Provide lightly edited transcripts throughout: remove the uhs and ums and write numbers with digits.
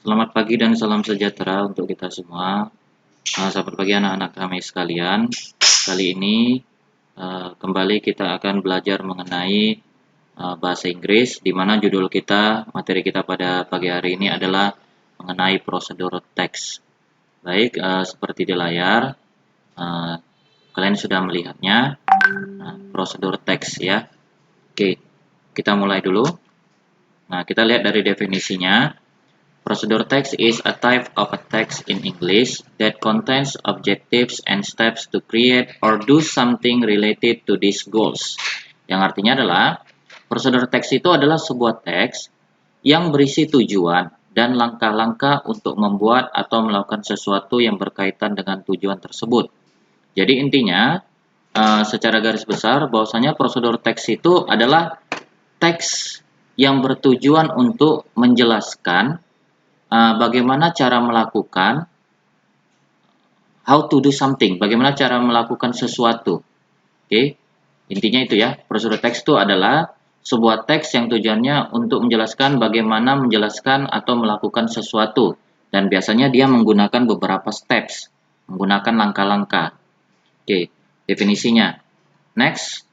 Selamat pagi dan salam sejahtera untuk kita semua. Selamat pagi anak-anak kami sekalian. Kali ini kembali kita akan belajar mengenai bahasa Inggris, di mana judul kita, materi kita pada pagi hari ini adalah mengenai prosedur teks. Baik, seperti di layar, kalian sudah melihatnya, prosedur teks ya. Oke, kita mulai dulu. Nah, kita lihat dari definisinya. Prosedur text is a type of a text in English that contains objectives and steps to create or do something related to these goals. Yang artinya adalah, prosedur teks itu adalah sebuah teks yang berisi tujuan dan langkah-langkah untuk membuat atau melakukan sesuatu yang berkaitan dengan tujuan tersebut. Jadi intinya, secara garis besar, bahwasanya prosedur teks itu adalah teks yang bertujuan untuk menjelaskan bagaimana cara melakukan, how to do something, bagaimana cara melakukan sesuatu. Oke, intinya itu ya. Prosedur teks itu adalah sebuah teks yang tujuannya untuk menjelaskan bagaimana menjelaskan atau melakukan sesuatu, dan biasanya dia menggunakan beberapa steps, menggunakan langkah-langkah. Oke, definisinya. Next,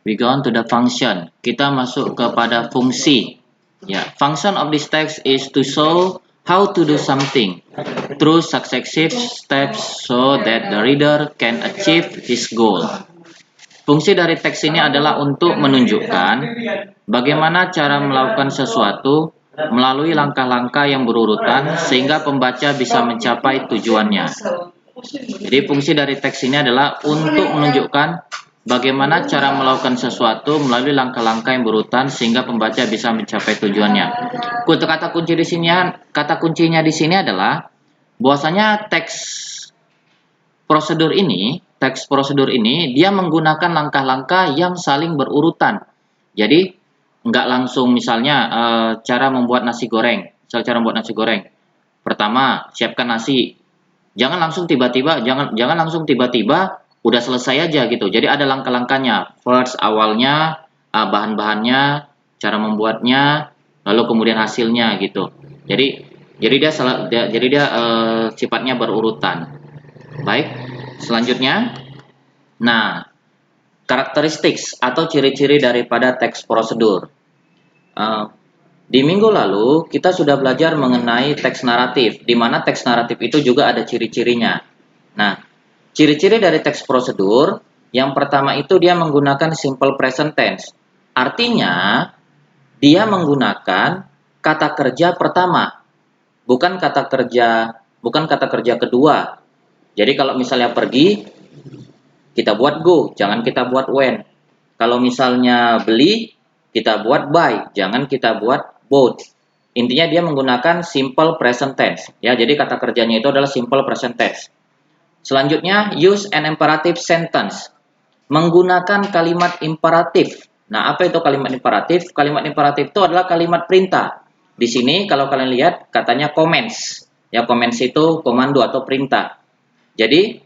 we go on to the function. Kita masuk kepada fungsi. Ya, function of this text is to show how to do something through successive steps so that the reader can achieve his goal. Fungsi dari teks ini adalah untuk menunjukkan bagaimana cara melakukan sesuatu melalui langkah-langkah yang berurutan sehingga pembaca bisa mencapai tujuannya. Jadi fungsi dari teks ini adalah untuk menunjukkan bagaimana cara melakukan sesuatu melalui langkah-langkah yang berurutan sehingga pembaca bisa mencapai tujuannya. Kata kuncinya di sini adalah bahwasanya teks prosedur ini dia menggunakan langkah-langkah yang saling berurutan. Jadi nggak langsung misalnya cara membuat nasi goreng. Cara membuat nasi goreng. Pertama, siapkan nasi. Jangan langsung tiba-tiba udah selesai aja gitu. Jadi ada langkah-langkahnya. First, awalnya, bahan-bahannya, cara membuatnya, lalu kemudian hasilnya gitu. Jadi dia sifatnya berurutan. Baik, selanjutnya. Nah, karakteristik atau ciri-ciri daripada teks prosedur. Di minggu lalu kita sudah belajar mengenai teks naratif, di mana teks naratif itu juga ada ciri-cirinya. Nah, ciri-ciri dari teks prosedur, yang pertama itu dia menggunakan simple present tense. Artinya, dia menggunakan kata kerja pertama, bukan kata kerja kedua. Jadi kalau misalnya pergi, kita buat go, jangan kita buat went. Kalau misalnya beli, kita buat buy, jangan kita buat bought. Intinya dia menggunakan simple present tense. Ya, jadi kata kerjanya itu adalah simple present tense. Selanjutnya, use an imperative sentence. Menggunakan kalimat imperatif. Nah, apa itu kalimat imperatif? Kalimat imperatif itu adalah kalimat perintah. Di sini kalau kalian lihat katanya commands. Ya, commands itu komando atau perintah. Jadi,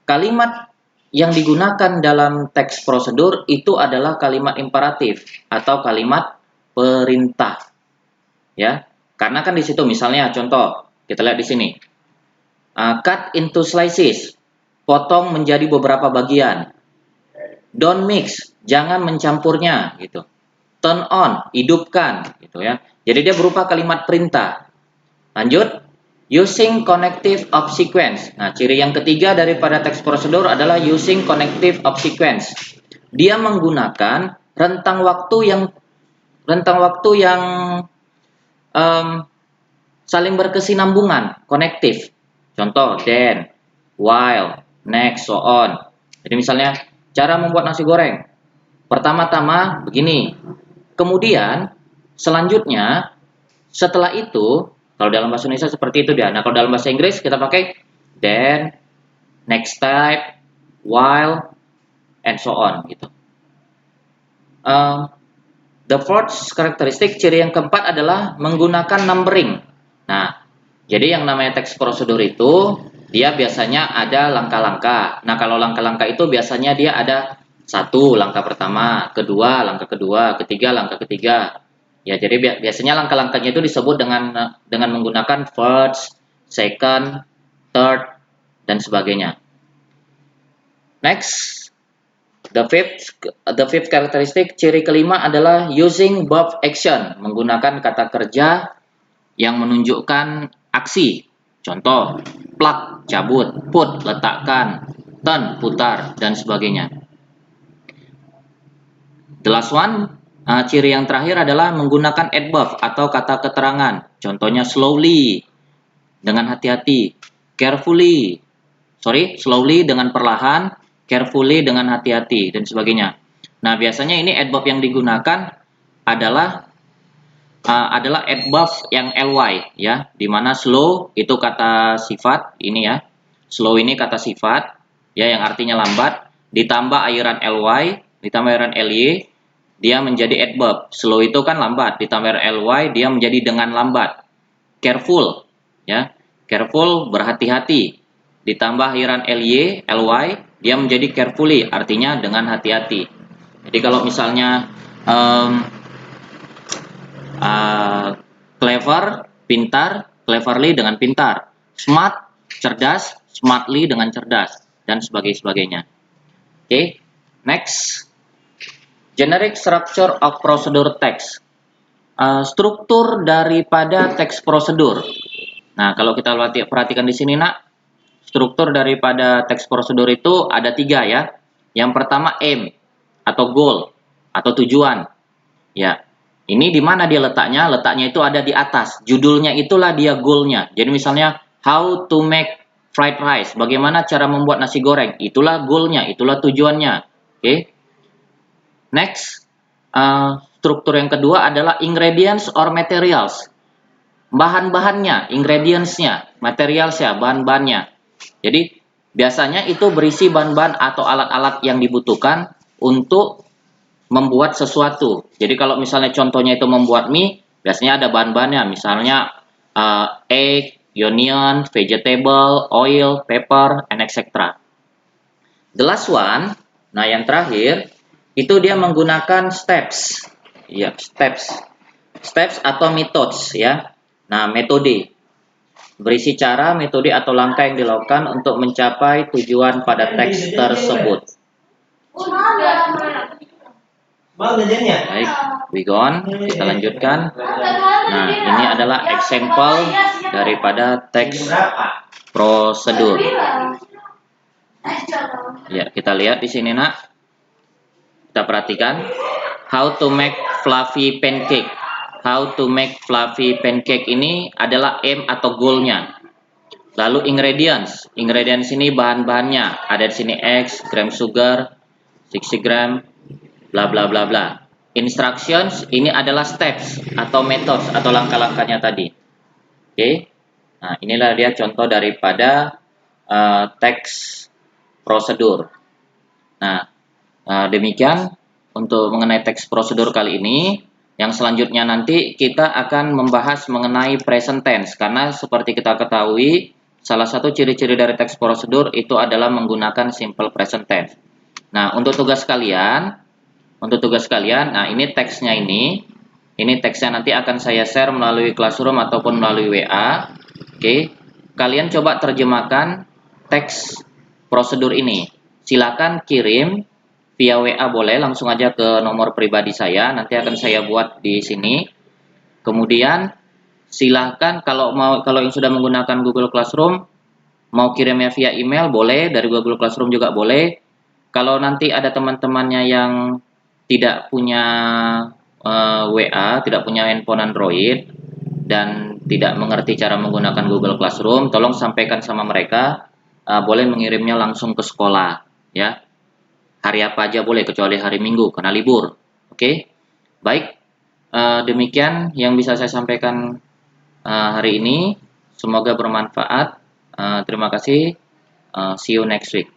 kalimat yang digunakan dalam teks prosedur itu adalah kalimat imperatif atau kalimat perintah. Ya, karena kan di situ misalnya contoh, kita lihat di sini. Cut into slices, potong menjadi beberapa bagian. Don't mix, jangan mencampurnya gitu. Turn on, hidupkan gitu ya. Jadi dia berupa kalimat perintah. Lanjut, using connective of sequence. Nah, ciri yang ketiga daripada teks prosedur adalah using connective of sequence. Dia menggunakan rentang waktu yang saling berkesinambungan, connective. Contoh, then, while, next, so on. Jadi misalnya, cara membuat nasi goreng. Pertama-tama begini. Kemudian, selanjutnya, setelah itu, kalau dalam bahasa Indonesia seperti itu dia. Nah, kalau dalam bahasa Inggris kita pakai then, next step, while, and so on gitu. The fourth karakteristik, ciri yang keempat adalah menggunakan numbering. Nah, jadi yang namanya teks prosedur itu dia biasanya ada langkah-langkah. Nah, kalau langkah-langkah itu biasanya dia ada satu langkah pertama, kedua langkah kedua, ketiga langkah ketiga. Ya, jadi biasanya langkah-langkahnya itu disebut dengan menggunakan first, second, third, dan sebagainya. Next, the fifth characteristic, ciri kelima adalah using verb action, menggunakan kata kerja yang menunjukkan aksi. Contoh, plug, cabut, put, letakkan, turn, putar, dan sebagainya. The last one, ciri yang terakhir adalah menggunakan adverb atau kata keterangan. Contohnya slowly, dengan hati-hati, slowly dengan perlahan, carefully dengan hati-hati, dan sebagainya. Nah, biasanya ini adverb yang digunakan adalah adverb yang ly, ya, dimana slow itu kata sifat ini ya, slow ini kata sifat ya yang artinya lambat, ditambah airan ly, ditambah airan ly, dia menjadi adverb. Slow itu kan lambat, ditambah ly dia menjadi dengan lambat. Careful, ya, careful berhati-hati, ditambah airan ly dia menjadi carefully, artinya dengan hati-hati. Jadi kalau misalnya clever, pintar, cleverly dengan pintar, smart, cerdas, smartly dengan cerdas, dan sebagainya. Oke, next, generic structure of procedure text, struktur daripada teks prosedur. Nah, kalau kita perhatikan di sini, nak, struktur daripada teks prosedur itu ada 3 ya. Yang pertama aim atau goal atau tujuan. Ya, ini di mana dia letaknya? Letaknya itu ada di atas. Judulnya itulah dia goalnya. Jadi misalnya how to make fried rice. Bagaimana cara membuat nasi goreng? Itulah goalnya, itulah tujuannya. Oke. Next, struktur yang kedua adalah ingredients or materials. Bahan-bahannya, ingredients-nya, materials-nya, bahan-bahannya. Jadi biasanya itu berisi bahan-bahan atau alat-alat yang dibutuhkan untuk membuat sesuatu. Jadi kalau misalnya contohnya itu membuat mie, biasanya ada bahan-bahannya, misalnya egg, onion, vegetable, oil, pepper, and etc. The last one, nah yang terakhir, itu dia menggunakan steps. Ya, steps atau methods ya. Nah, metode berisi cara, metode atau langkah yang dilakukan untuk mencapai tujuan pada teks tersebut. Baik, we go on, kita lanjutkan. Nah, ini adalah example daripada teks prosedur. Ya, kita lihat di sini, nak. Kita perhatikan. How to make fluffy pancake. How to make fluffy pancake ini adalah aim atau goalnya. Lalu ingredients. Ingredients ini bahan-bahannya. Ada di sini eggs, gram sugar, 60 gram, bla bla bla bla. Instructions ini adalah steps atau methods atau langkah-langkahnya tadi. Oke. Nah, inilah dia contoh daripada teks prosedur. Nah, demikian untuk mengenai teks prosedur kali ini. Yang selanjutnya nanti kita akan membahas mengenai present tense, karena seperti kita ketahui salah satu ciri-ciri dari teks prosedur itu adalah menggunakan simple present tense. Nah, untuk tugas kalian, nah ini teksnya ini teksnya nanti akan saya share melalui Classroom ataupun melalui WA. Oke, kalian coba terjemahkan teks prosedur ini. Silakan kirim via WA, boleh langsung aja ke nomor pribadi saya, nanti akan saya buat di sini. Kemudian silahkan kalau yang sudah menggunakan Google Classroom mau kirimnya via email boleh, dari Google Classroom juga boleh. Kalau nanti ada teman-temannya yang tidak punya WA, tidak punya handphone Android dan tidak mengerti cara menggunakan Google Classroom, tolong sampaikan sama mereka, boleh mengirimnya langsung ke sekolah ya. Hari apa aja boleh kecuali hari Minggu karena libur. Oke. Baik. Demikian yang bisa saya sampaikan hari ini. Semoga bermanfaat. Terima kasih. See you next week.